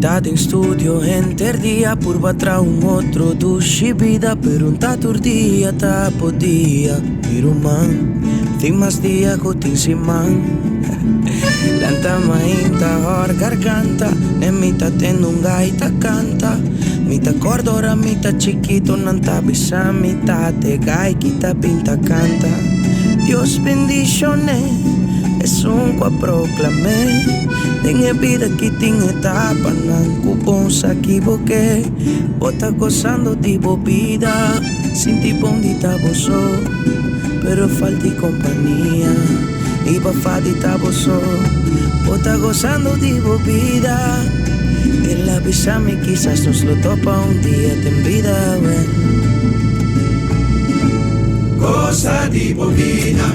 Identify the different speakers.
Speaker 1: Tá em estúdio enterdia por batra outro do vida, pero tá turdia, tá podia ir man. Tem mais dia que tem simão. Lanta mainta hor garganta, ne mita tendo gaita canta. Mita cordora, mita chiquito, nanta bisa, mita te gai, kita pinta canta. Dios bendiciones. Es un qua proclamé. Tengo vida que tiene etapa, nan cupón se equivoqué. Vos estás gozando de vida, sin ti bondita vos sos, pero falta compañía. Y pa' falta vos sos, vos estás gozando de vida. El avísame quizás nos lo topa un día, ten vida, ven.
Speaker 2: Goza de vida.